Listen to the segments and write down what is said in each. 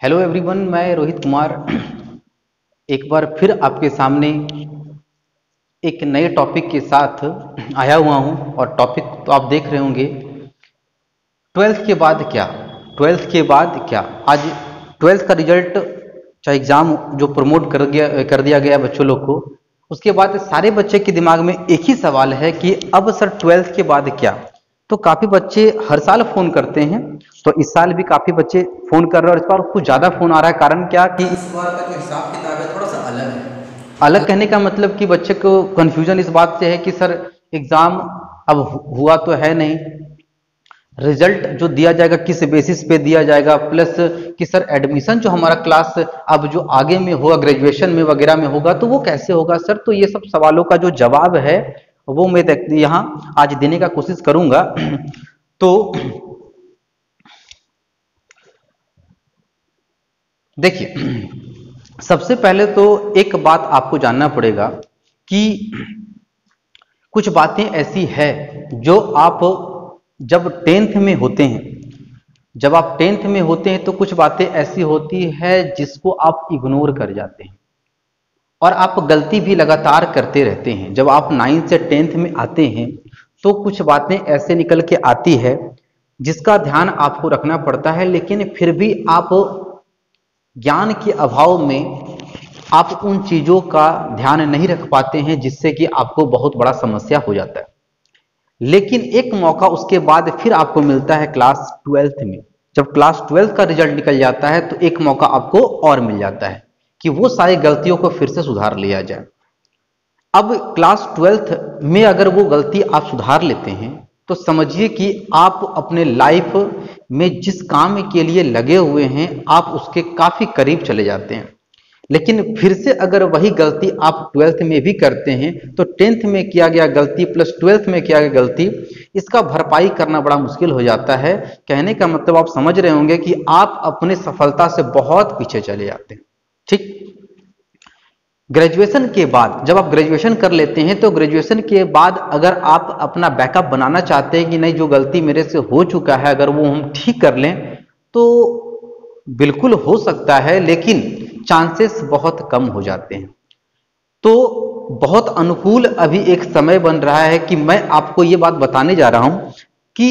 Hello everyone, मैं रोहित कुमार एक बार फिर आपके सामने एक नए टॉपिक के साथ आया हुआ हूं। और टॉपिक तो आप देख रहे होंगे, ट्वेल्थ के बाद क्या। ट्वेल्थ के बाद क्या, आज ट्वेल्थ का रिजल्ट चाहे एग्ज़ाम जो प्रमोट कर दिया गया बच्चों लोग को, उसके बाद सारे बच्चे के दिमाग में एक ही सवाल है कि अब सर ट्वेल्थ के बाद क्या। तो काफ़ी बच्चे हर साल फ़ोन करते हैं, तो इस साल भी काफ़ी बच्चे फ़ोन कर रहे हैं और इस बार कुछ ज़्यादा फ़ोन आ रहा है। कारण क्या कि इस बार का जो हिसाब किताब है थोड़ा सा अलग है। अलग कहने का मतलब कि बच्चे को कन्फ्यूजन इस बात से है कि सर एग्ज़ाम अब हुआ तो है नहीं, रिजल्ट जो दिया जाएगा किस बेसिस पे दिया जाएगा, प्लस कि सर एडमिशन जो हमारा क्लास अब जो आगे में होगा ग्रेजुएशन में वगैरह में होगा तो वो कैसे होगा सर। तो ये सब सवालों का जो जवाब है वो मैं यहाँ आज देने का कोशिश करूंगा। तो देखिए, सबसे पहले तो एक बात आपको जानना पड़ेगा कि कुछ बातें ऐसी है जो आप जब टेंथ में होते हैं, जब आप टेंथ में होते हैं तो कुछ बातें ऐसी होती है जिसको आप इग्नोर कर जाते हैं और आप गलती भी लगातार करते रहते हैं। जब आप 9th से 10th में आते हैं तो कुछ बातें ऐसे निकल के आती है जिसका ध्यान आपको रखना पड़ता है, लेकिन फिर भी आप ज्ञान के अभाव में आप उन चीज़ों का ध्यान नहीं रख पाते हैं, जिससे कि आपको बहुत बड़ा समस्या हो जाता है। लेकिन एक मौका उसके बाद फिर आपको मिलता है क्लास 12th में। जब क्लास 12th का रिजल्ट निकल जाता है तो एक मौका आपको और मिल जाता है कि वो सारी गलतियों को फिर से सुधार लिया जाए। अब क्लास 12th में अगर वो गलती आप सुधार लेते हैं तो समझिए कि आप अपने लाइफ में जिस काम के लिए लगे हुए हैं आप उसके काफ़ी करीब चले जाते हैं। लेकिन फिर से अगर वही गलती आप 12th में भी करते हैं तो 10th में किया गया गलती प्लस 12th में किया गया गलती, इसका भरपाई करना बड़ा मुश्किल हो जाता है। कहने का मतलब आप समझ रहे होंगे कि आप अपने सफलता से बहुत पीछे चले जाते हैं। ठीक, ग्रेजुएशन के बाद जब आप ग्रेजुएशन कर लेते हैं तो ग्रेजुएशन के बाद अगर आप अपना बैकअप बनाना चाहते हैं कि नहीं, जो गलती मेरे से हो चुका है अगर वो हम ठीक कर लें तो बिल्कुल हो सकता है, लेकिन चांसेस बहुत कम हो जाते हैं। तो बहुत अनुकूल अभी एक समय बन रहा है कि मैं आपको ये बात बताने जा रहा हूं कि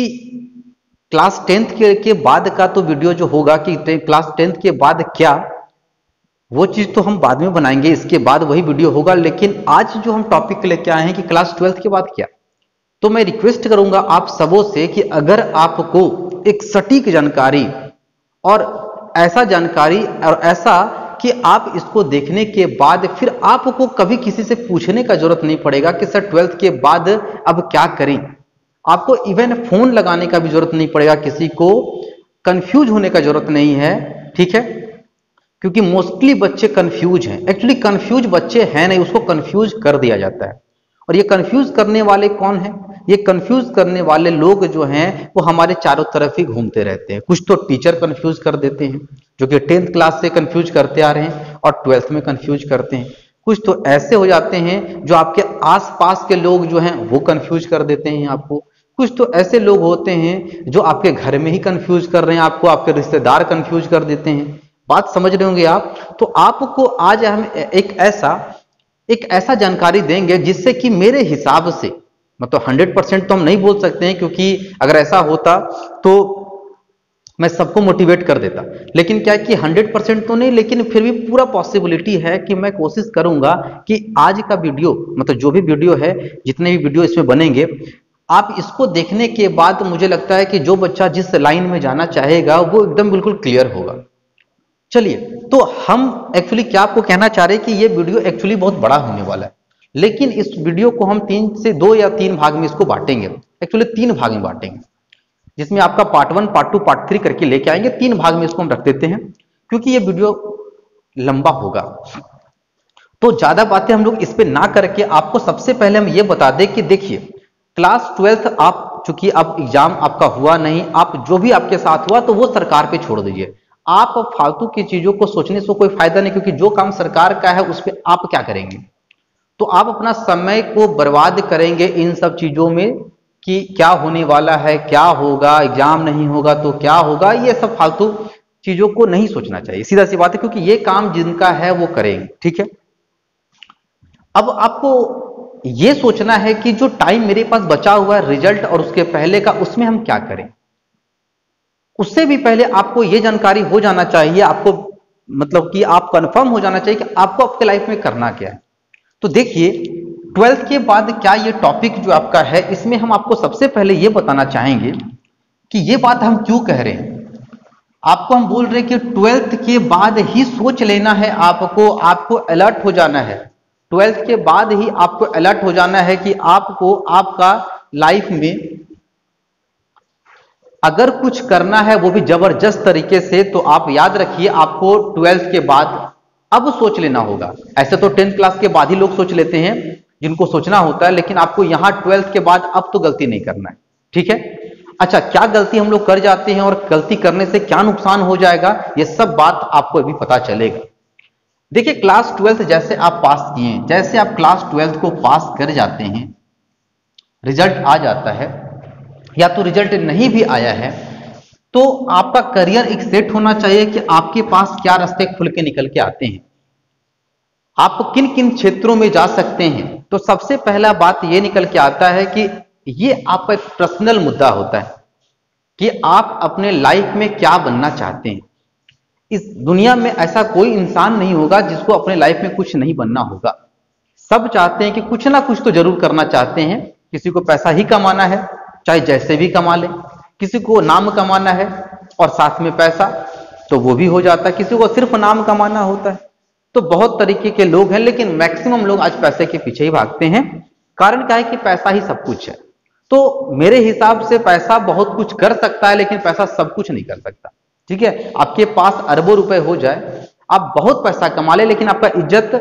क्लास 10th के बाद का तो वीडियो जो होगा कि क्लास 10th के बाद क्या, वो चीज तो हम बाद में बनाएंगे, इसके बाद वही वीडियो होगा। लेकिन आज जो हम टॉपिक लेके आए हैं कि क्लास 12th के बाद क्या, तो मैं रिक्वेस्ट करूंगा आप सबों से कि अगर आपको एक सटीक जानकारी और ऐसा जानकारी और ऐसा कि आप इसको देखने के बाद फिर आपको कभी किसी से पूछने का जरूरत नहीं पड़ेगा कि सर 12th के बाद अब क्या करें। आपको इवन फोन लगाने का भी जरूरत नहीं पड़ेगा, किसी को कंफ्यूज होने का जरूरत नहीं है। ठीक है, क्योंकि मोस्टली बच्चे कंफ्यूज हैं। एक्चुअली कंफ्यूज बच्चे हैं नहीं, उसको कंफ्यूज कर दिया जाता है। और ये कंफ्यूज करने वाले कौन हैं? ये कंफ्यूज करने वाले लोग जो हैं वो हमारे चारों तरफ ही घूमते रहते हैं। कुछ तो टीचर कंफ्यूज कर देते हैं जो कि 10th क्लास से कंफ्यूज करते आ रहे हैं और 12th में कंफ्यूज करते हैं। कुछ तो ऐसे हो जाते हैं जो आपके आसपास के लोग जो हैं वो कंफ्यूज कर देते हैं आपको। कुछ तो ऐसे लोग होते हैं जो आपके घर में ही कंफ्यूज कर रहे हैं आपको, आपके रिश्तेदार कंफ्यूज कर देते हैं। बात समझ रहे होंगे आप। तो आपको आज हम एक ऐसा जानकारी देंगे जिससे कि मेरे हिसाब से, मतलब 100% तो हम नहीं बोल सकते हैं क्योंकि अगर ऐसा होता तो मैं सबको मोटिवेट कर देता, लेकिन क्या है कि 100% तो नहीं, लेकिन फिर भी पूरा पॉसिबिलिटी है कि मैं कोशिश करूंगा कि आज का वीडियो, मतलब जो भी वीडियो है, जितने भी वीडियो इसमें बनेंगे, आप इसको देखने के बाद मुझे लगता है कि जो बच्चा जिस लाइन में जाना चाहेगा वो एकदम बिल्कुल क्लियर होगा। चलिए, तो हम एक्चुअली क्या आपको कहना चाह रहे हैं कि ये वीडियो एक्चुअली बहुत बड़ा होने वाला है, लेकिन इस वीडियो को हम 2 या 3 भाग में इसको बांटेंगे। एक्चुअली 3 भाग में बांटेंगे, जिसमें आपका पार्ट 1, पार्ट 2, पार्ट 3 करके लेके आएंगे। 3 भाग में इसको हम रख देते हैं क्योंकि ये वीडियो लंबा होगा। तो ज्यादा बातें हम लोग इस पे ना करके आपको सबसे पहले हम ये बता दें कि देखिए, क्लास 12th आप चूंकि अब एग्जाम आपका हुआ नहीं, आप जो भी आपके साथ हुआ तो वो सरकार पे छोड़ दीजिए। आप फालतू की चीजों को सोचने से कोई फायदा नहीं, क्योंकि जो काम सरकार का है उस पर आप क्या करेंगे। तो आप अपना समय को बर्बाद करेंगे इन सब चीजों में कि क्या होने वाला है, क्या होगा, एग्जाम नहीं होगा तो क्या होगा, ये सब फालतू चीजों को नहीं सोचना चाहिए, सीधा सी बात है, क्योंकि ये काम जिनका है वो करेंगे। ठीक है, अब आपको ये सोचना है कि जो टाइम मेरे पास बचा हुआ है रिजल्ट और उसके पहले का, उसमें हम क्या करें। उससे भी पहले आपको ये जानकारी हो जाना चाहिए, आपको मतलब कि आप कंफर्म हो जाना चाहिए कि आपको आपके लाइफ में करना क्या है। तो देखिए, 12th के बाद क्या ये टॉपिक जो आपका है, इसमें हम आपको सबसे पहले ये बताना चाहेंगे कि ये बात हम क्यों कह रहे हैं। आपको हम बोल रहे हैं कि 12th के बाद ही सोच लेना है, आपको अलर्ट हो जाना है। 12th के बाद ही आपको अलर्ट हो जाना है कि आपको आपका लाइफ में अगर कुछ करना है वो भी जबरदस्त तरीके से, तो आप याद रखिए आपको 12th के बाद अब सोच लेना होगा। ऐसे तो 10th क्लास के बाद ही लोग सोच लेते हैं जिनको सोचना होता है, लेकिन आपको यहां 12th के बाद अब तो गलती नहीं करना है। ठीक है, अच्छा, क्या गलती हम लोग कर जाते हैं और गलती करने से क्या नुकसान हो जाएगा, ये सब बात आपको अभी पता चलेगा। देखिए, क्लास 12th जैसे आप पास किए, जैसे आप क्लास 12th को पास कर जाते हैं, रिजल्ट आ जाता है या तो रिजल्ट नहीं भी आया है, तो आपका करियर एक सेट होना चाहिए कि आपके पास क्या रास्ते खुल के निकल के आते हैं, आप किन किन क्षेत्रों में जा सकते हैं। तो सबसे पहला बात यह निकल के आता है कि ये आपका एक पर्सनल मुद्दा होता है कि आप अपने लाइफ में क्या बनना चाहते हैं। इस दुनिया में ऐसा कोई इंसान नहीं होगा जिसको अपने लाइफ में कुछ नहीं बनना होगा। सब चाहते हैं कि कुछ ना कुछ तो जरूर करना चाहते हैं। किसी को पैसा ही कमाना है, चाहे जैसे भी कमा ले, किसी को नाम कमाना है और साथ में पैसा, तो वो भी हो जाता है, किसी को सिर्फ नाम कमाना होता है। तो बहुत तरीके के लोग हैं, लेकिन मैक्सिमम लोग आज पैसे के पीछे ही भागते हैं। कारण क्या है कि पैसा ही सब कुछ है। तो मेरे हिसाब से पैसा बहुत कुछ कर सकता है, लेकिन पैसा सब कुछ नहीं कर सकता। ठीक है, आपके पास अरबों रुपए हो जाए, आप बहुत पैसा कमा ले, लेकिन आपका इज्जत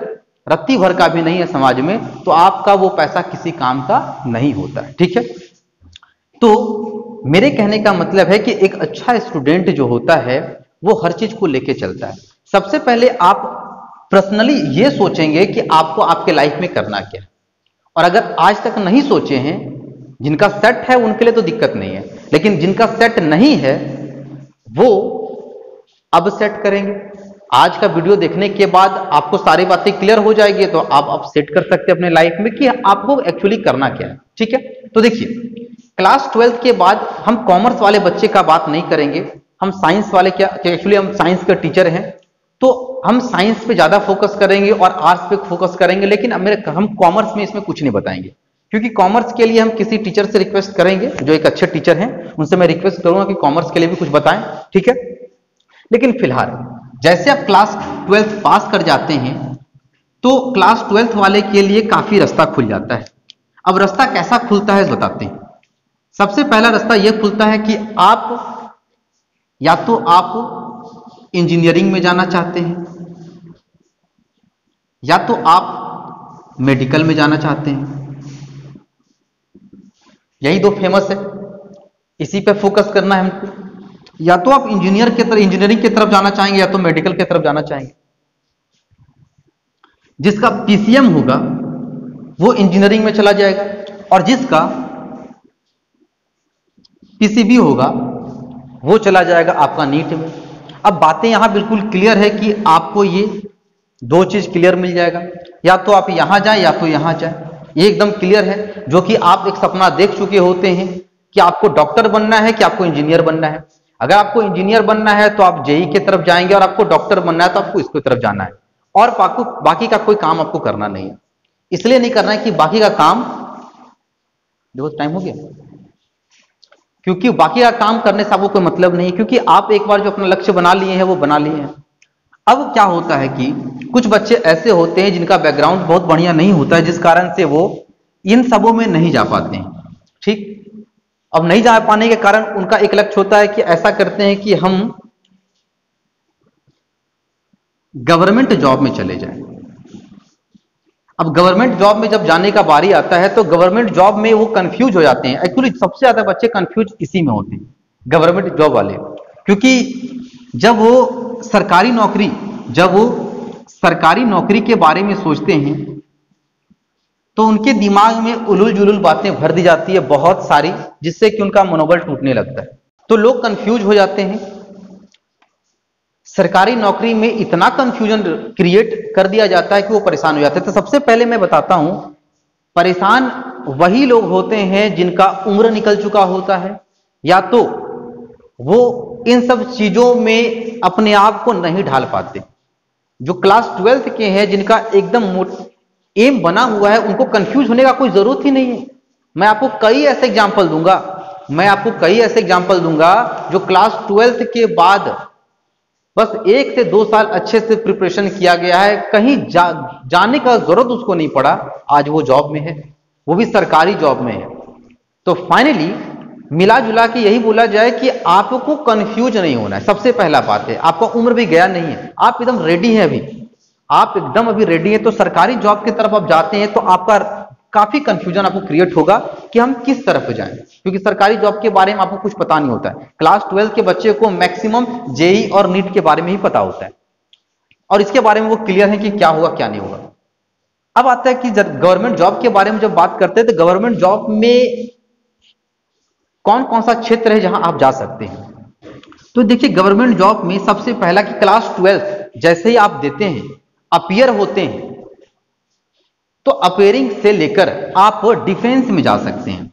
रत्ती भर का भी नहीं है समाज में, तो आपका वो पैसा किसी काम का नहीं होता है। ठीक है, तो मेरे कहने का मतलब है कि एक अच्छा स्टूडेंट जो होता है वो हर चीज को लेके चलता है। सबसे पहले आप पर्सनली ये सोचेंगे कि आपको आपके लाइफ में करना क्या है, और अगर आज तक नहीं सोचे हैं, जिनका सेट है उनके लिए तो दिक्कत नहीं है, लेकिन जिनका सेट नहीं है वो अब सेट करेंगे। आज का वीडियो देखने के बाद आपको सारी बातें क्लियर हो जाएगी, तो आप सेट कर सकते हैं अपने लाइफ में कि आपको एक्चुअली करना क्या है। ठीक है, तो देखिए, क्लास 12th के बाद हम कॉमर्स वाले बच्चे का बात नहीं करेंगे, हम साइंस वाले क्या, एक्चुअली हम साइंस के टीचर हैं, तो हम साइंस पे ज्यादा फोकस करेंगे और आर्ट्स पे फोकस करेंगे। लेकिन हम कॉमर्स में इसमें कुछ नहीं बताएंगे, क्योंकि कॉमर्स के लिए हम किसी टीचर से रिक्वेस्ट करेंगे जो एक अच्छे टीचर हैं, उनसे मैं रिक्वेस्ट करूंगा कि कॉमर्स के लिए भी कुछ बताएं। ठीक है, लेकिन फिलहाल जैसे आप क्लास 12th पास कर जाते हैं, तो क्लास 12th वाले के लिए काफी रास्ता खुल जाता है। अब रास्ता कैसा खुलता है बताते हैं। सबसे पहला रास्ता यह खुलता है कि आप या तो आप इंजीनियरिंग में जाना चाहते हैं, या तो आप मेडिकल में जाना चाहते हैं। यही दो फेमस है, इसी पे फोकस करना है हमको। या तो आप इंजीनियरिंग की तरफ जाना चाहेंगे, या तो मेडिकल की तरफ जाना चाहेंगे। जिसका पीसीएम होगा वो इंजीनियरिंग में चला जाएगा, और जिसका पीसीबी होगा वो चला जाएगा आपका नीट में। अब बातें यहां बिल्कुल क्लियर है कि आपको ये दो चीज क्लियर मिल जाएगा, या तो आप यहां जाएं या तो यहां जाएं। ये एकदम क्लियर है, जो कि आप एक सपना देख चुके होते हैं कि आपको डॉक्टर बनना है कि आपको इंजीनियर बनना है। अगर आपको इंजीनियर बनना है तो आप जेई की तरफ जाएंगे, और आपको डॉक्टर बनना है तो आपको इसकी तरफ जाना है, और बाकी का कोई काम आपको करना नहीं है। इसलिए नहीं करना है कि बाकी का काम, देखो टाइम हो गया, क्योंकि बाकी का काम करने से आपको कोई मतलब नहीं है, क्योंकि आप एक बार जो अपना लक्ष्य बना लिए हैं वो बना लिए हैं। अब क्या होता है कि कुछ बच्चे ऐसे होते हैं जिनका बैकग्राउंड बहुत बढ़िया नहीं होता है, जिस कारण से वो इन सबों में नहीं जा पाते हैं। ठीक, अब नहीं जा पाने के कारण उनका एक लक्ष्य होता है कि ऐसा करते हैं कि हम गवर्नमेंट जॉब में चले जाएं। अब गवर्नमेंट जॉब में जब जाने का बारी आता है तो गवर्नमेंट जॉब में वो कंफ्यूज हो जाते हैं। एक्चुअली सबसे ज्यादा बच्चे कंफ्यूज इसी में होते हैं, गवर्नमेंट जॉब वाले, क्योंकि जब वो सरकारी नौकरी के बारे में सोचते हैं तो उनके दिमाग में उलूल जुलूल बातें भर दी जाती है बहुत सारी, जिससे कि उनका मनोबल टूटने लगता है। तो लोग कंफ्यूज हो जाते हैं। सरकारी नौकरी में इतना कंफ्यूजन क्रिएट कर दिया जाता है कि वो परेशान हो जाते हैं। तो सबसे पहले मैं बताता हूं, परेशान वही लोग होते हैं जिनका उम्र निकल चुका होता है, या तो वो इन सब चीजों में अपने आप को नहीं ढाल पाते। जो क्लास 12th के हैं, जिनका एकदम एम बना हुआ है, उनको कंफ्यूज होने का कोई जरूरत ही नहीं है। मैं आपको कई ऐसे एग्जाम्पल दूंगा जो क्लास 12th के बाद बस 1 से 2 साल अच्छे से प्रिपरेशन किया गया है, कहीं जाने का जरूरत उसको नहीं पड़ा, आज वो जॉब में है, वो भी सरकारी जॉब में है। तो फाइनली मिला जुला के यही बोला जाए कि आपको कंफ्यूज नहीं होना है। सबसे पहला बात है, आपका उम्र भी गया नहीं है, आप एकदम रेडी हैं, आप एकदम अभी रेडी हैं। तो सरकारी जॉब की तरफ आप जाते हैं तो आपका काफी कंफ्यूजन आपको क्रिएट होगा कि हम किस तरफ जाएं, क्योंकि सरकारी जॉब के बारे में आपको कुछ पता नहीं होता है। क्लास 12 के बच्चे को मैक्सिमम जेई और नीट के बारे में ही पता होता है, और इसके बारे में वो क्लियर है कि क्या होगा क्या नहीं होगा। अब आता है कि गवर्नमेंट जॉब के बारे में जब बात करते हैं तो गवर्नमेंट जॉब में कौन कौन सा क्षेत्र है जहां आप जा सकते हैं। तो देखिए, गवर्नमेंट जॉब में सबसे पहला कि क्लास 12 जैसे ही आप देते हैं, अपीयर होते हैं, तो अपीयरिंग से लेकर आप डिफेंस में जा सकते हैं।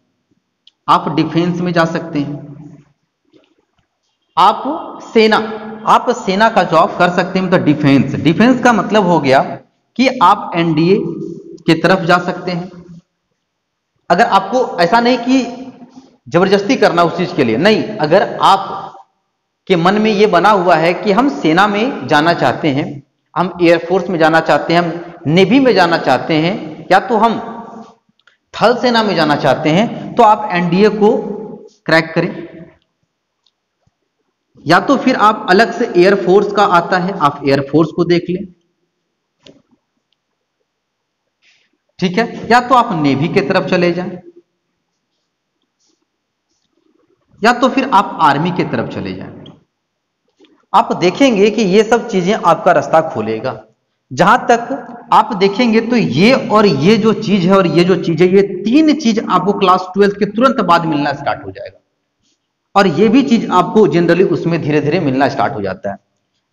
आप डिफेंस में जा सकते हैं, आप सेना का जॉब कर सकते हैं। मतलब डिफेंस का मतलब हो गया कि आप एनडीए की तरफ जा सकते हैं। अगर आपको ऐसा नहीं कि जबरदस्ती करना उस चीज के लिए, नहीं, अगर आप के मन में यह बना हुआ है कि हम सेना में जाना चाहते हैं, हम एयरफोर्स में जाना चाहते हैं, हम नेवी में जाना चाहते हैं, या तो हम थल सेना में जाना चाहते हैं, तो आप एनडीए को क्रैक करें। या तो फिर आप अलग से एयरफोर्स का आता है, आप एयरफोर्स को देख लें, ठीक है। या तो आप नेवी की तरफ चले जाएं, या तो फिर आप आर्मी की तरफ चले जाएं। आप देखेंगे कि ये सब चीजें आपका रास्ता खोलेगा। जहां तक आप देखेंगे तो ये और ये जो चीज है और ये जो चीज है, ये 3 चीज आपको क्लास 12 के तुरंत बाद मिलना स्टार्ट हो जाएगा, और ये भी चीज आपको जनरली उसमें धीरे धीरे मिलना स्टार्ट हो जाता है।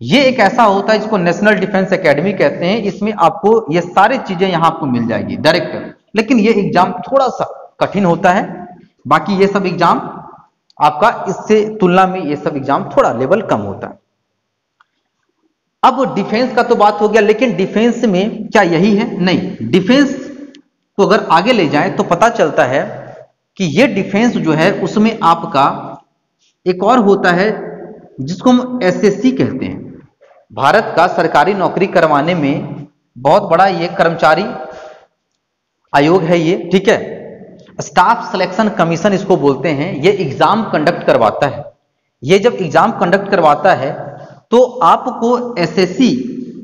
ये एक ऐसा होता है जिसको नेशनल डिफेंस एकेडमी कहते हैं। इसमें आपको ये सारी चीजें यहां आपको मिल जाएगी डायरेक्ट, लेकिन ये एग्जाम थोड़ा सा कठिन होता है। बाकी ये सब एग्जाम आपका इससे तुलना में ये सब एग्जाम थोड़ा लेवल कम होता है। अब डिफेंस का तो बात हो गया, लेकिन डिफेंस में क्या यही है? नहीं, डिफेंस को अगर आगे ले जाएं तो पता चलता है कि ये डिफेंस जो है उसमें आपका एक और होता है जिसको हम एसएससी कहते हैं। भारत का सरकारी नौकरी करवाने में बहुत बड़ा ये कर्मचारी आयोग है ये, ठीक है, स्टाफ सिलेक्शन कमीशन इसको बोलते हैं। ये एग्जाम कंडक्ट करवाता है। ये जब एग्जाम कंडक्ट करवाता है तो आपको एसएससी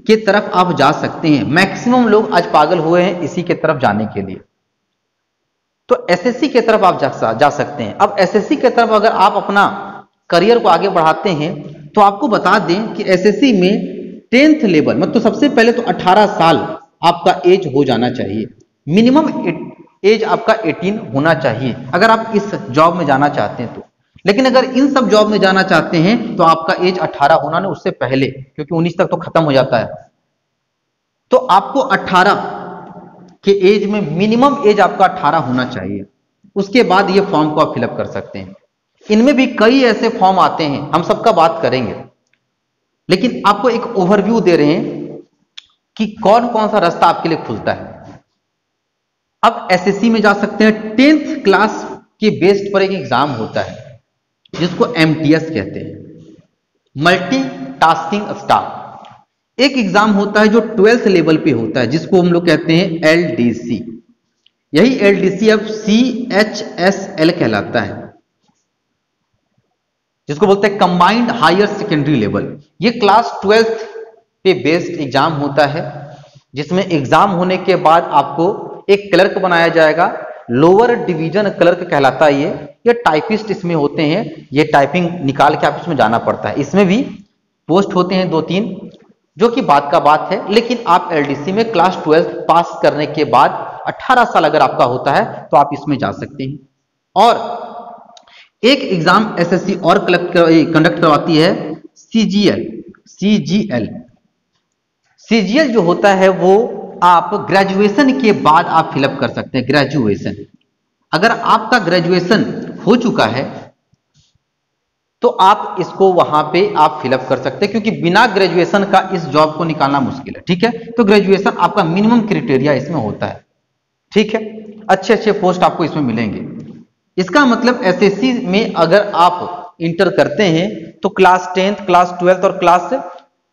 की तरफ आप जा सकते हैं। मैक्सिमम लोग आज पागल हुए हैं इसी के तरफ जाने के लिए, तो एसएससी की तरफ आप जा सकते हैं। अब एसएससी की तरफ अगर आप अपना करियर को आगे बढ़ाते हैं तो आपको बता दें कि एसएससी में 10th लेवल मतलब सबसे पहले तो 18 साल आपका एज हो जाना चाहिए, मिनिमम एज आपका 18 होना चाहिए अगर आप इस जॉब में जाना चाहते हैं तो। लेकिन अगर इन सब जॉब में जाना चाहते हैं तो आपका एज 18 होना नहीं, उससे पहले, क्योंकि 19 तक तो खत्म हो जाता है। तो आपको 18 के एज में मिनिमम एज आपका 18 होना चाहिए। उसके बाद ये फॉर्म को आप फिलअप कर सकते हैं। इनमें भी कई ऐसे फॉर्म आते हैं, हम सबका बात करेंगे, लेकिन आपको एक ओवरव्यू दे रहे हैं कि कौन कौन सा रास्ता आपके लिए खुलता है। अब एसएससी में जा सकते हैं। 10th क्लास के बेस्ड पर एक एग्जाम होता है जिसको एमटीएस कहते हैं, मल्टी टास्किंग स्टाफ। एक एग्जाम होता है जो 12th लेवल पे होता है जिसको हम लोग कहते हैं एलडीसी। यही एलडीसी अब सीएचएसएल कहलाता है, जिसको बोलते हैं कंबाइंड हायर सेकेंडरी लेवल। ये क्लास 12th पे बेस्ड एग्जाम होता है, जिसमें एग्जाम होने के बाद आपको एक क्लर्क बनाया जाएगा, लोअर डिवीजन क्लर्क कहलाता है ये टाइपिस्ट इसमें होते हैं। ये टाइपिंग निकाल के आप इसमें जाना पड़ता है। इसमें भी पोस्ट होते हैं 2-3, जो कि बात का बात है। लेकिन आप एलडीसी में क्लास 12 पास करने के बाद 18 साल अगर आपका होता है तो आप इसमें जा सकते हैं। और एक एग्जाम एसएससी और कंडक्ट करवाती है, सीजीएल, CGL। CGL जो होता है वो आप ग्रेजुएशन के बाद आप फिलअप कर सकते हैं। ग्रेजुएशन, अगर आपका ग्रेजुएशन हो चुका है तो आप इसको वहां पे आप फिलअप कर सकते हैं, क्योंकि बिना ग्रेजुएशन का इस जॉब को निकालना मुश्किल है। ठीक है, तो ग्रेजुएशन आपका मिनिमम क्राइटेरिया इसमें होता है। ठीक है, अच्छे अच्छे पोस्ट आपको इसमें मिलेंगे। इसका मतलब एसएससी में अगर आप इंटर करते हैं तो क्लास 10th, क्लास 12th और क्लास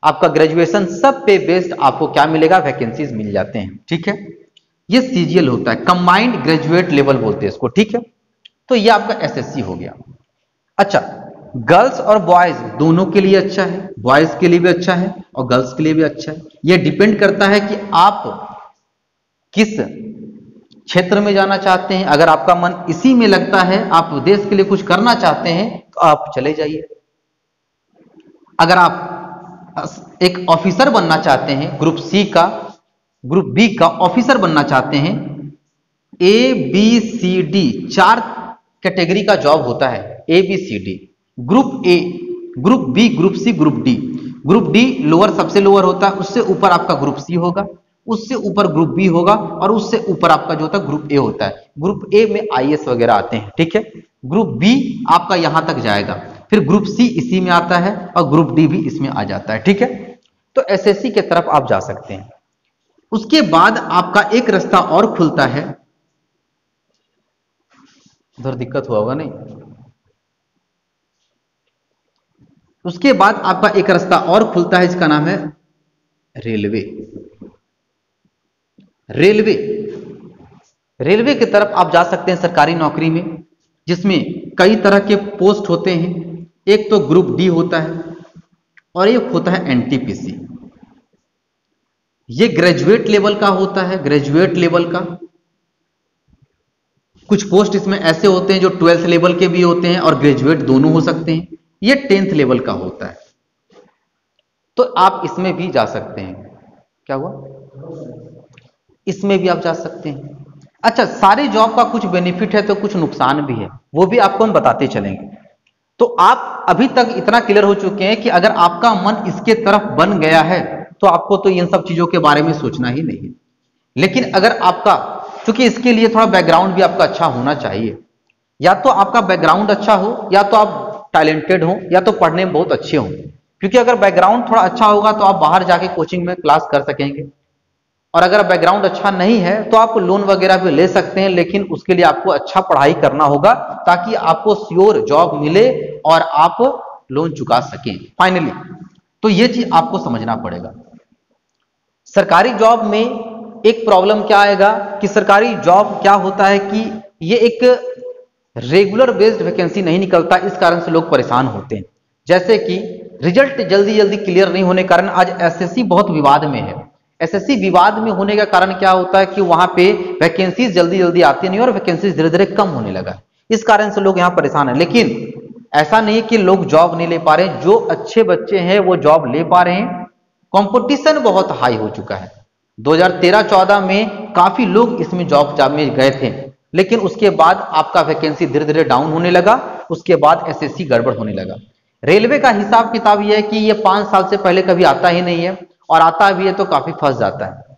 आपका ग्रेजुएशन सब पे बेस्ड आपको क्या मिलेगा, वैकेंसीज मिल जाते हैं। ठीक है, ये सीजीएल होता है, कंबाइंड ग्रेजुएट लेवल बोलते हैं इसको। ठीक है, तो ये आपका एसएससी हो गया। अच्छा, गर्ल्स और बॉयज दोनों के लिए अच्छा है, बॉयज के लिए भी अच्छा है और गर्ल्स के लिए भी अच्छा है। ये डिपेंड करता है कि आप किस क्षेत्र में जाना चाहते हैं। अगर आपका मन इसी में लगता है, आप देश के लिए कुछ करना चाहते हैं, तो आप चले जाइए। अगर आप एक ऑफिसर बनना चाहते हैं, ग्रुप सी का, ग्रुप बी का ऑफिसर बनना चाहते हैं, A B C D 4 category का जॉब होता है। A B C D, group A, group B, group C, group D. Group D lower, सबसे लोअर होता है, उससे ऊपर आपका ग्रुप सी होगा, उससे ऊपर ग्रुप बी होगा और उससे ऊपर आपका जो होता है ग्रुप ए होता है। ग्रुप ए में आईएएस वगैरह आते हैं। ठीक है, ग्रुप बी आपका यहां तक जाएगा, फिर ग्रुप सी इसी में आता है और ग्रुप डी भी इसमें आ जाता है। ठीक है, तो एसएससी के तरफ आप जा सकते हैं। उसके बाद आपका एक रास्ता और खुलता है, उधर दिक्कत हुआ होगा नहीं। उसके बाद आपका एक रास्ता और खुलता है, इसका नाम है रेलवे। रेलवे, रेलवे की तरफ आप जा सकते हैं सरकारी नौकरी में, जिसमें कई तरह के पोस्ट होते हैं। एक तो ग्रुप डी होता है और एक होता है एनटीपीसी। ये ग्रेजुएट लेवल का होता है, ग्रेजुएट लेवल का। कुछ पोस्ट इसमें ऐसे होते हैं जो 12th लेवल के भी होते हैं और ग्रेजुएट दोनों हो सकते हैं। ये 10th लेवल का होता है, तो आप इसमें भी जा सकते हैं। क्या हुआ, इसमें भी आप जा सकते हैं। अच्छा, सारे जॉब का कुछ बेनिफिट है तो कुछ नुकसान भी है, वो भी आपको हम बताते चलेंगे। तो आप अभी तक इतना क्लियर हो चुके हैं कि अगर आपका मन इसके तरफ बन गया है तो आपको तो इन सब चीजों के बारे में सोचना ही नहीं है। लेकिन अगर आपका, क्योंकि इसके लिए थोड़ा बैकग्राउंड भी आपका अच्छा होना चाहिए, या तो आपका बैकग्राउंड अच्छा हो, या तो आप टैलेंटेड हो, या तो पढ़ने में बहुत अच्छे हो। क्योंकि अगर बैकग्राउंड थोड़ा अच्छा होगा तो आप बाहर जाके कोचिंग में क्लास कर सकेंगे, और अगर बैकग्राउंड अच्छा नहीं है तो आप लोन वगैरह भी ले सकते हैं, लेकिन उसके लिए आपको अच्छा पढ़ाई करना होगा ताकि आपको श्योर जॉब मिले और आप लोन चुका सकें फाइनली। तो ये चीज आपको समझना पड़ेगा। सरकारी जॉब में एक प्रॉब्लम क्या आएगा कि सरकारी जॉब क्या होता है कि ये एक रेगुलर बेस्ड वैकेंसी नहीं निकलता, इस कारण से लोग परेशान होते हैं। जैसे कि रिजल्ट जल्दी जल्दी क्लियर नहीं होने कारण आज एसएससी बहुत विवाद में है। एसएससी विवाद में होने का कारण क्या होता है कि वहां पे वैकेंसीज जल्दी जल्दी आती नहीं और वैकेंसीज धीरे धीरे कम होने लगा, इस कारण से लोग यहां परेशान है। लेकिन ऐसा नहीं कि लोग जॉब नहीं ले पा रहे, जो अच्छे बच्चे हैं वो जॉब ले पा रहे हैं। कंपटीशन बहुत हाई हो चुका है। 2013-14 में काफी लोग इसमें जॉब में गए थे, लेकिन उसके बाद आपका वैकेंसी धीरे धीरे डाउन होने लगा, उसके बाद एसएससी गड़बड़ होने लगा। रेलवे का हिसाब किताब यह है कि ये 5 साल से पहले कभी आता ही नहीं है, और आता भी है तो काफी फंस जाता है,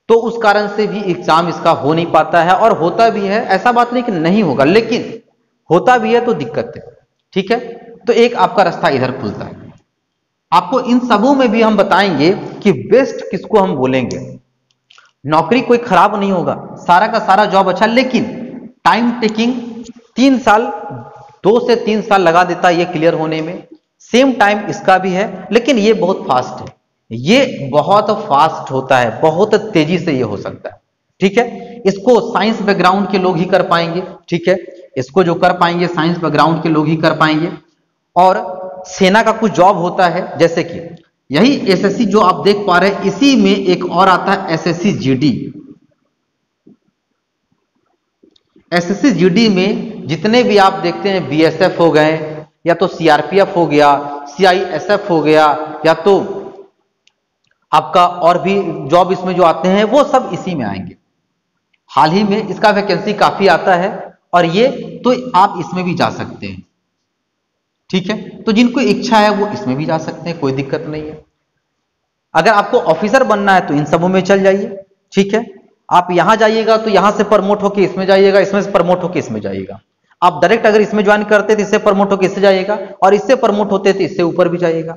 तो उस कारण से भी एग्जाम इसका हो नहीं पाता है। और होता भी है, ऐसा बात नहीं कि नहीं होगा, लेकिन होता भी है तो दिक्कत है। ठीक है, तो एक आपका रास्ता इधर खुलता है। आपको इन सबों में भी हम बताएंगे कि बेस्ट किसको हम बोलेंगे। नौकरी कोई खराब नहीं होगा, सारा का सारा जॉब अच्छा, लेकिन टाइम टेकिंग 3 साल, 2 से 3 साल लगा देता है ये क्लियर होने में। सेम टाइम इसका भी है, लेकिन ये बहुत फास्ट है, ये बहुत फास्ट होता है, बहुत तेजी से ये हो सकता है। ठीक है, इसको साइंस बैकग्राउंड के लोग ही कर पाएंगे। ठीक है, इसको जो कर पाएंगे साइंस बैकग्राउंड के लोग ही कर पाएंगे। और सेना का कुछ जॉब होता है, जैसे कि यही एसएससी जो आप देख पा रहे हैं, इसी में एक और आता है एसएससी जीडी। एसएससी जीडी में जितने भी आप देखते हैं, बीएसएफ हो गए, या तो सीआरपीएफ हो गया, सीआईएसएफ हो गया, या तो आपका और भी जॉब इसमें जो आते हैं वो सब इसी में आएंगे। हाल ही में इसका वैकेंसी काफी आता है, और ये तो आप इसमें भी जा सकते हैं। ठीक है, तो जिनको इच्छा है वो इसमें भी जा सकते हैं, कोई दिक्कत नहीं है। अगर आपको ऑफिसर बनना है तो इन सबों में चल जाइए, ठीक है। आप यहां जाइएगा तो यहां से प्रमोट होकर इसमें जाइएगा, इसमें से प्रमोट होकर इसमें जाइएगा। आप डायरेक्ट अगर इसमें ज्वाइन करते तो इससे प्रमोट होकर इससे जाइएगा, और इससे प्रमोट होते तो इससे ऊपर भी जाइएगा।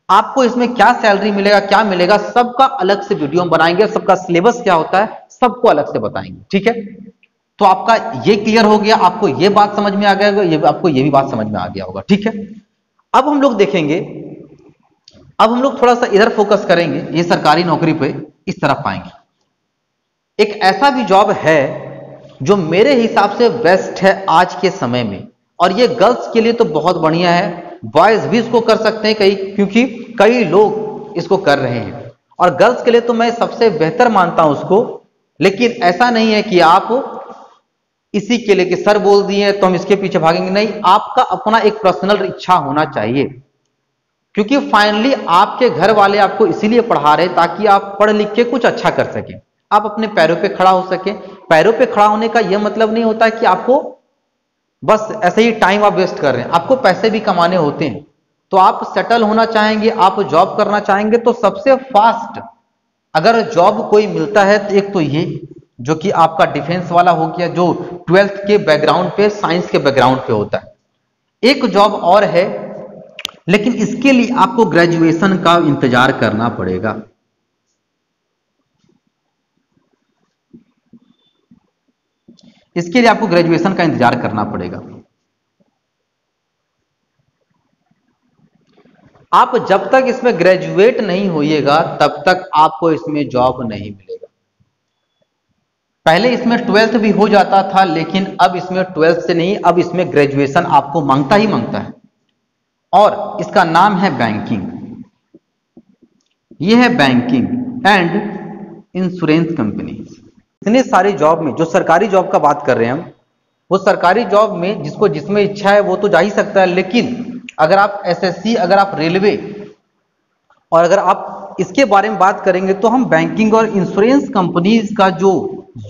आपको इसमें क्या सैलरी मिलेगा, क्या मिलेगा, सबका अलग से वीडियो हम बनाएंगे, सबका सिलेबस क्या होता है सबको अलग से बताएंगे, ठीक है। तो आपका ये क्लियर हो गया, आपको ये बात समझ में आ गया होगा, ये आपको ये भी बात समझ में आ गया होगा, ठीक है। अब हम लोग देखेंगे, अब हम लोग थोड़ा सा इधर फोकस करेंगे, ये सरकारी नौकरी पे इस तरफ आएंगे। एक ऐसा भी जॉब है जो मेरे हिसाब से बेस्ट है आज के समय में, और ये गर्ल्स के लिए तो बहुत बढ़िया है, बॉयज भी इसको कर सकते हैं क्योंकि कई लोग इसको कर रहे हैं, और गर्ल्स के लिए तो मैं सबसे बेहतर मानता हूं उसको। लेकिन ऐसा नहीं है कि आप इसी के लिए कि सर बोल दिए तो हम इसके पीछे भागेंगे, नहीं, आपका अपना एक पर्सनल इच्छा होना चाहिए, क्योंकि फाइनली आपके घर वाले आपको इसीलिए पढ़ा रहे ताकि आप पढ़ लिख के कुछ अच्छा कर सकें, आप अपने पैरों पे खड़ा हो सके। पैरों पे खड़ा होने का यह मतलब नहीं होता कि आपको बस ऐसे ही टाइम आप वेस्ट कर रहे हैं, आपको पैसे भी कमाने होते हैं। तो आप सेटल होना चाहेंगे, आप जॉब करना चाहेंगे, तो सबसे फास्ट अगर जॉब कोई मिलता है तो एक तो ये जो कि आपका डिफेंस वाला हो गया, जो 12th के बैकग्राउंड पे, साइंस के बैकग्राउंड पे होता है। एक जॉब और है, लेकिन इसके लिए आपको ग्रेजुएशन का इंतजार करना पड़ेगा। इसके लिए आपको ग्रेजुएशन का इंतजार करना पड़ेगा। आप जब तक इसमें ग्रेजुएट नहीं होइएगा तब तक आपको इसमें जॉब नहीं मिलेगा। पहले इसमें 12th भी हो जाता था, लेकिन अब इसमें 12th से नहीं, अब इसमें ग्रेजुएशन आपको मांगता ही मांगता है, और इसका नाम है बैंकिंग। यह है बैंकिंग एंड इंश्योरेंस कंपनी। इतने सारे जॉब में जो सरकारी जॉब का बात कर रहे हैं हम, वो सरकारी जॉब में जिसको जिसमें इच्छा है वो तो जा ही सकता है, लेकिन अगर आप एसएससी, अगर आप रेलवे, और अगर आप इसके बारे में बात करेंगे तो हम बैंकिंग और इंश्योरेंस कंपनीज का जो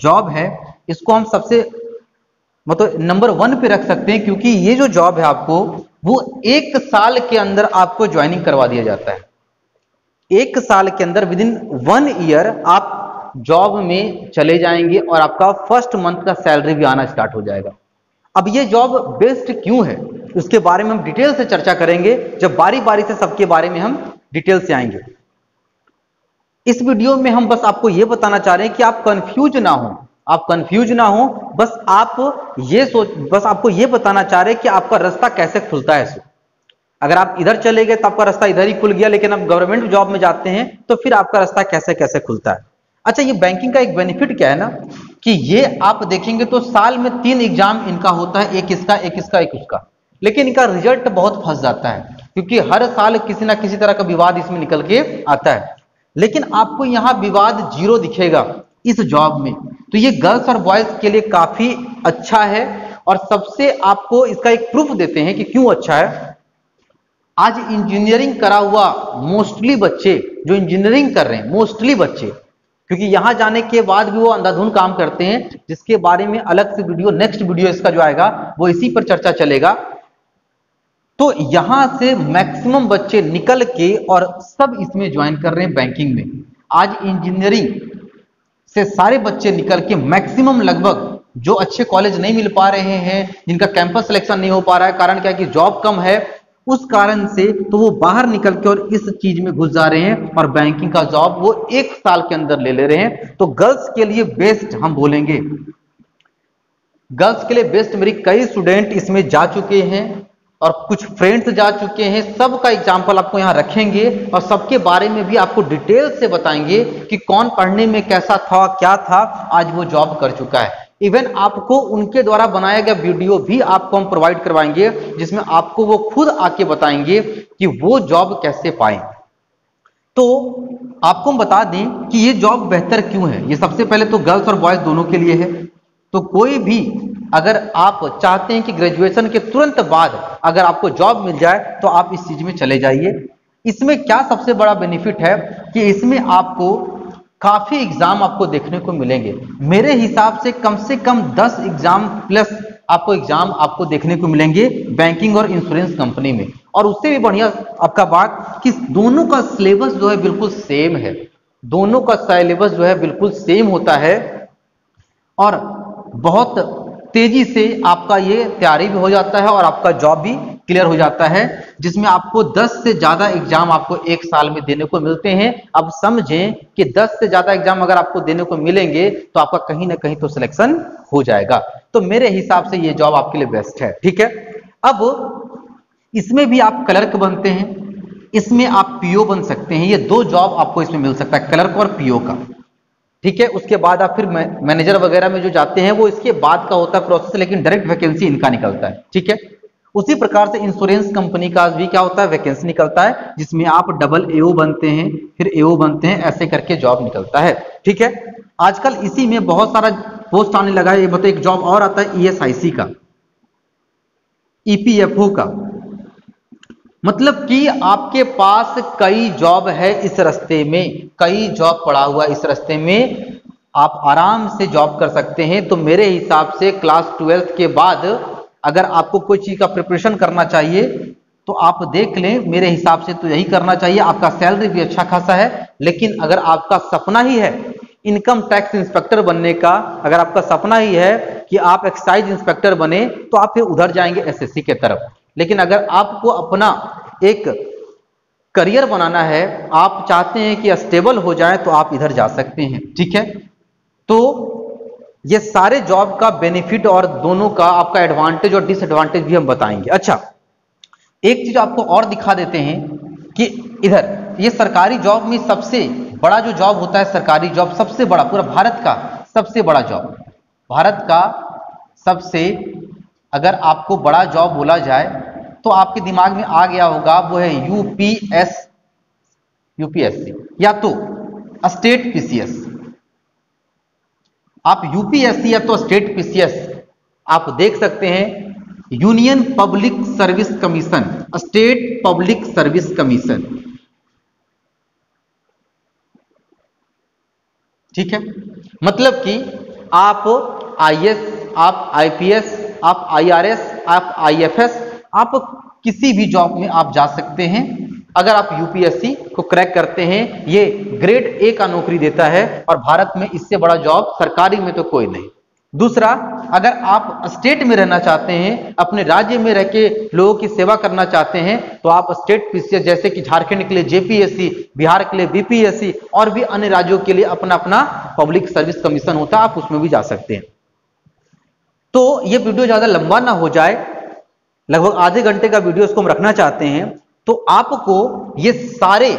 जॉब है इसको हम सबसे मतलब नंबर 1 पे रख सकते हैं, क्योंकि ये जो जॉब है आपको वो 1 साल के अंदर आपको ज्वाइनिंग करवा दिया जाता है। 1 साल के अंदर विद इन 1 ईयर आप जॉब में चले जाएंगे और आपका फर्स्ट मंथ का सैलरी भी आना स्टार्ट हो जाएगा। अब ये जॉब बेस्ट क्यों है उसके बारे में हम डिटेल से चर्चा करेंगे, जब बारी बारी से सबके बारे में हम डिटेल से आएंगे। इस वीडियो में हम बस आपको यह बताना चाह रहे हैं कि आप कंफ्यूज ना हो, आप कंफ्यूज ना हो, बस आपको यह बताना चाह रहे हैं कि आपका रास्ता कैसे खुलता है। अगर आप इधर चले गए तो आपका रास्ता इधर ही खुल गया, लेकिन आप गवर्नमेंट जॉब में जाते हैं तो फिर आपका रास्ता कैसे कैसे खुलता है। अच्छा, ये बैंकिंग का एक बेनिफिट क्या है ना, कि ये आप देखेंगे तो साल में 3 एग्जाम इनका होता है, एक इसका, एक इसका, एक उसका, लेकिन इनका रिजल्ट बहुत फंस जाता है, क्योंकि हर साल किसी ना किसी तरह का विवाद इसमें निकल के आता है। लेकिन आपको यहाँ विवाद 0 दिखेगा इस जॉब में, तो ये गर्ल्स और बॉयज के लिए काफी अच्छा है। और सबसे आपको इसका एक प्रूफ देते हैं कि क्यों अच्छा है। आज इंजीनियरिंग करा हुआ मोस्टली बच्चे जो इंजीनियरिंग कर रहे हैं, मोस्टली बच्चे, क्योंकि यहां जाने के बाद भी वो अंधाधुन काम करते हैं, जिसके बारे में अलग से वीडियो, नेक्स्ट वीडियो इसका जो आएगा वो इसी पर चर्चा चलेगा। तो यहां से मैक्सिमम बच्चे निकल के और सब इसमें ज्वाइन कर रहे हैं बैंकिंग में। आज इंजीनियरिंग से सारे बच्चे निकल के मैक्सिमम, लगभग जो अच्छे कॉलेज नहीं मिल पा रहे हैं, जिनका कैंपस सिलेक्शन नहीं हो पा रहा है, कारण क्या है कि जॉब कम है, उस कारण से तो वो बाहर निकल के और इस चीज में घुस जा रहे हैं और बैंकिंग का जॉब वो 1 साल के अंदर ले ले रहे हैं। तो गर्ल्स के लिए बेस्ट हम बोलेंगे, गर्ल्स के लिए बेस्ट, मेरी कई स्टूडेंट इसमें जा चुके हैं और कुछ फ्रेंड्स जा चुके हैं, सबका एग्जाम्पल आपको यहाँ रखेंगे और सबके बारे में भी आपको डिटेल से बताएंगे कि कौन पढ़ने में कैसा था, क्या था, आज वो जॉब कर चुका है। इवन आपको उनके द्वारा बनाया गया वीडियो भी आपको हम प्रोवाइड करवाएंगे, जिसमें आपको वो खुद आके बताएंगे कि वो जॉब कैसे पाए। तो आपको हम बता दें कि ये जॉब बेहतर क्यों है। ये सबसे पहले तो गर्ल्स और बॉयज दोनों के लिए है। तो कोई भी अगर आप चाहते हैं कि ग्रेजुएशन के तुरंत बाद अगर आपको जॉब मिल जाए तो आप इस चीज में चले जाइए। इसमें क्या सबसे बड़ा बेनिफिट है कि इसमें आपको काफी एग्जाम आपको देखने को मिलेंगे। मेरे हिसाब से कम 10 एग्जाम प्लस आपको एग्जाम आपको देखने को मिलेंगे बैंकिंग और इंश्योरेंस कंपनी में। और उससे भी बढ़िया आपका बात कि दोनों का सिलेबस जो है बिल्कुल सेम है, दोनों का सिलेबस जो है बिल्कुल सेम होता है और बहुत तेजी से आपका ये तैयारी भी हो जाता है और आपका जॉब भी क्लियर हो जाता है, जिसमें आपको 10 से ज्यादा एग्जाम आपको एक साल में देने को मिलते हैं। अब समझें कि 10 से ज्यादा एग्जाम अगर आपको देने को मिलेंगे तो आपका कहीं ना कहीं तो सिलेक्शन हो जाएगा। तो मेरे हिसाब से ये जॉब आपके लिए बेस्ट है, ठीक है। अब इसमें भी आप क्लर्क बनते हैं, इसमें आप पीओ बन सकते हैं, ये दो जॉब आपको इसमें मिल सकता है, क्लर्क और पीओ का, ठीक है। उसके बाद आप फिर मैनेजर वगैरह में जो जाते हैं वो इसके बाद का होता है प्रोसेस, लेकिन डायरेक्ट वैकेंसी इनका निकलता है, ठीक है। उसी प्रकार से इंश्योरेंस कंपनी का भी क्या होता है, वैकेंसी निकलता है, जिसमें आप डबल एओ बनते हैं, फिर एओ बनते हैं, ऐसे करके जॉब निकलता है, ठीक है। आजकल इसी में बहुत सारा पोस्ट आने लगा है। ये बताइए, एक जॉब और आता है ईएसआईसी का, ईपीएफओ का, मतलब कि आपके पास कई जॉब है इस रास्ते में, कई जॉब पड़ा हुआ इस रास्ते में, आप आराम से जॉब कर सकते हैं। तो मेरे हिसाब से क्लास 12th के बाद अगर आपको कोई चीज का प्रिपरेशन करना चाहिए तो आप देख लें, मेरे हिसाब से तो यही करना चाहिए। आपका सैलरी भी अच्छा खासा है, लेकिन अगर आपका सपना ही है इनकम टैक्स इंस्पेक्टर बनने का, अगर आपका सपना ही है कि आप एक्साइज इंस्पेक्टर बने, तो आप फिर उधर जाएंगे एसएससी के तरफ। लेकिन अगर आपको अपना एक करियर बनाना है, आप चाहते हैं कि स्टेबल हो जाए, तो आप इधर जा सकते हैं, ठीक है। तो ये सारे जॉब का बेनिफिट और दोनों का आपका एडवांटेज और डिसएडवांटेज भी हम बताएंगे। अच्छा, एक चीज आपको और दिखा देते हैं कि इधर ये सरकारी जॉब में सबसे बड़ा जो जॉब होता है, सरकारी जॉब सबसे बड़ा, पूरा भारत का सबसे बड़ा जॉब, भारत का सबसे अगर आपको बड़ा जॉब बोला जाए तो आपके दिमाग में आ गया होगा, वो है यूपीएससी या तो स्टेट पीसीएस। आप यूपीएससी या तो स्टेट पीसीएस आप देख सकते हैं, union public service commission, state public service commission, ठीक है। मतलब कि आप आईएएस, आप आईपीएस, आप आईआरएस, आप आईएफएस, आप किसी भी जॉब में आप जा सकते हैं अगर आप यूपीएससी को क्रैक करते हैं। ये ग्रेड ए का नौकरी देता है और भारत में इससे बड़ा जॉब सरकारी में तो कोई नहीं। दूसरा, अगर आप स्टेट में रहना चाहते हैं, अपने राज्य में रह के लोगों की सेवा करना चाहते हैं, तो आप स्टेट पीसीएस, जैसे कि झारखंड के लिए जेपीएससी, बिहार के लिए बीपीएससी और भी अन्य राज्यों के लिए अपना अपना पब्लिक सर्विस कमीशन होता है, आप उसमें भी जा सकते हैं। तो ये वीडियो ज्यादा लंबा ना हो जाए, लगभग आधे घंटे का वीडियो इसको हम रखना चाहते हैं, तो आपको ये सारे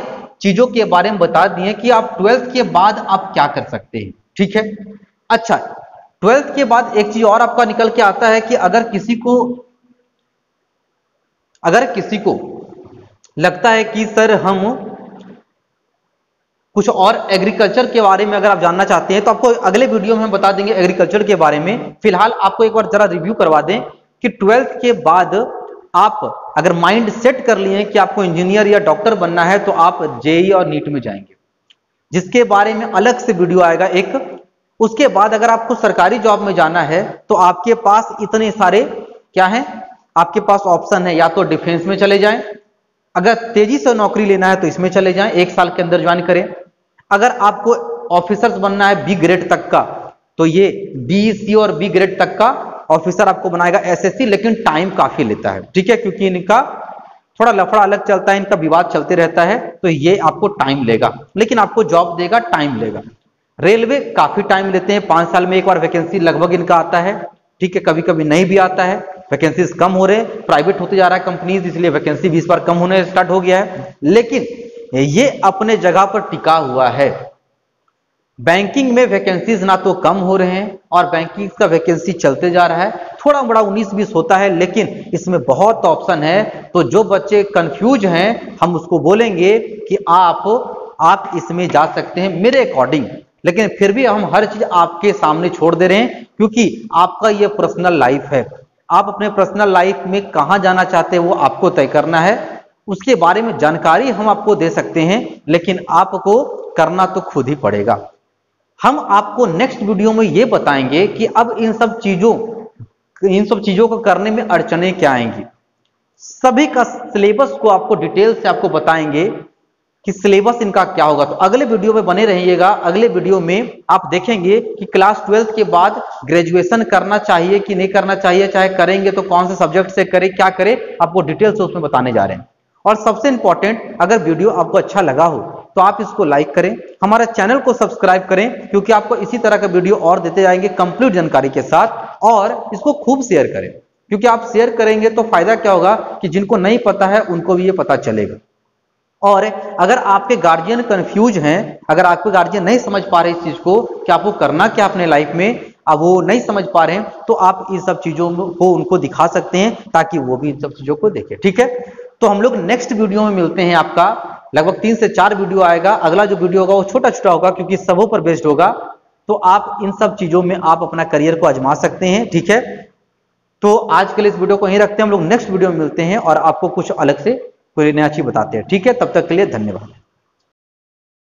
चीजों के बारे में बता दिए कि आप 12th के बाद आप क्या कर सकते हैं, ठीक है। अच्छा, 12th के बाद एक चीज और आपका निकल के आता है कि अगर किसी को लगता है कि सर हम कुछ और एग्रीकल्चर के बारे में अगर आप जानना चाहते हैं, तो आपको अगले वीडियो में हम बता देंगे एग्रीकल्चर के बारे में। फिलहाल आपको एक बार जरा रिव्यू करवा दें कि 12th के बाद आप अगर माइंड सेट कर लिए कि आपको इंजीनियर या डॉक्टर बनना है, तो आप जेईई और नीट में जाएंगे, जिसके बारे में अलग से वीडियो आएगा एक। उसके बाद अगर आपको सरकारी जॉब में जाना है, तो आपके पास इतने सारे क्या हैं, आपके पास ऑप्शन है, या तो डिफेंस में चले जाएं, अगर तेजी से नौकरी लेना है तो इसमें चले जाएं, 1 साल के अंदर ज्वाइन करें। अगर आपको ऑफिसर्स बनना है बी ग्रेड तक का, तो ये बी, सी और बी ग्रेड तक का ऑफिसर आपको बनाएगा एसएससी, लेकिन टाइम काफी लेता है, ठीक है, क्योंकि इनका थोड़ा लफड़ा अलग चलता है, इनका विवाद चलते रहता है, तो ये आपको टाइम लेगा, लेकिन आपको जॉब देगा, टाइम लेगा। रेलवे काफी टाइम लेते हैं, 5 साल में एक बार वैकेंसी लगभग इनका आता है, ठीक है, कभी कभी नहीं भी आता है, वैकेंसीज कम हो रहे हैं, प्राइवेट होते जा रहा है कंपनीज, इसलिए वैकेंसी भी इस बार कम होने स्टार्ट हो गया है, लेकिन ये अपने जगह पर टिका हुआ है। बैंकिंग में वैकेंसीज ना तो कम हो रहे हैं और बैंकिंग का वैकेंसी चलते जा रहा है, थोड़ा बड़ा 19-20 होता है, लेकिन इसमें बहुत ऑप्शन है। तो जो बच्चे कंफ्यूज हैं, हम उसको बोलेंगे कि आप इसमें जा सकते हैं मेरे अकॉर्डिंग, लेकिन फिर भी हम हर चीज आपके सामने छोड़ दे रहे हैं, क्योंकि आपका ये पर्सनल लाइफ है। आप अपने पर्सनल लाइफ में कहां जाना चाहते हैं वो आपको तय करना है, उसके बारे में जानकारी हम आपको दे सकते हैं, लेकिन आपको करना तो खुद ही पड़ेगा। हम आपको नेक्स्ट वीडियो में ये बताएंगे कि अब इन सब चीजों इन सब चीजों को करने में अड़चने क्या आएंगी, सभी का सिलेबस को आपको डिटेल से आपको बताएंगे कि सिलेबस इनका क्या होगा। तो अगले वीडियो में बने रहिएगा। अगले वीडियो में आप देखेंगे कि क्लास 12 के बाद ग्रेजुएशन करना चाहिए कि नहीं करना चाहिए, चाहे करेंगे तो कौन से सब्जेक्ट से करें, क्या करें, आपको डिटेल से उसमें बताने जा रहे हैं। और सबसे इंपॉर्टेंट, अगर वीडियो आपको अच्छा लगा हो तो आप इसको लाइक करें, हमारे चैनल को सब्सक्राइब करें, क्योंकि आपको इसी तरह का वीडियो और देते जाएंगे कंप्लीट जानकारी के साथ। और इसको खूब शेयर करें, क्योंकि आप शेयर करेंगे तो फायदा क्या होगा कि जिनको नहीं पता है उनको भी ये पता चलेगा। और अगर आपके गार्जियन कंफ्यूज हैं, अगर आपके गार्जियन नहीं समझ पा रहे इस चीज को कि आपको करना क्या अपने लाइफ में, अब वो नहीं समझ पा रहे हैं, तो आप इस सब चीजों को उनको दिखा सकते हैं ताकि वो भी इन सब चीजों को देखें। ठीक है, तो हम लोग नेक्स्ट वीडियो में मिलते हैं। आपका लगभग 3 से 4 वीडियो आएगा। अगला जो वीडियो होगा वो छोटा छोटा होगा, क्योंकि सबों पर बेस्ड होगा। तो आप इन सब चीजों में आप अपना करियर को आजमा सकते हैं। ठीक है, तो आज के लिए इस वीडियो को यहीं रखते हैं। हम लोग नेक्स्ट वीडियो में मिलते हैं और आपको कुछ अलग से कोई नया चीज बताते हैं। ठीक है, तब तक के लिए धन्यवाद।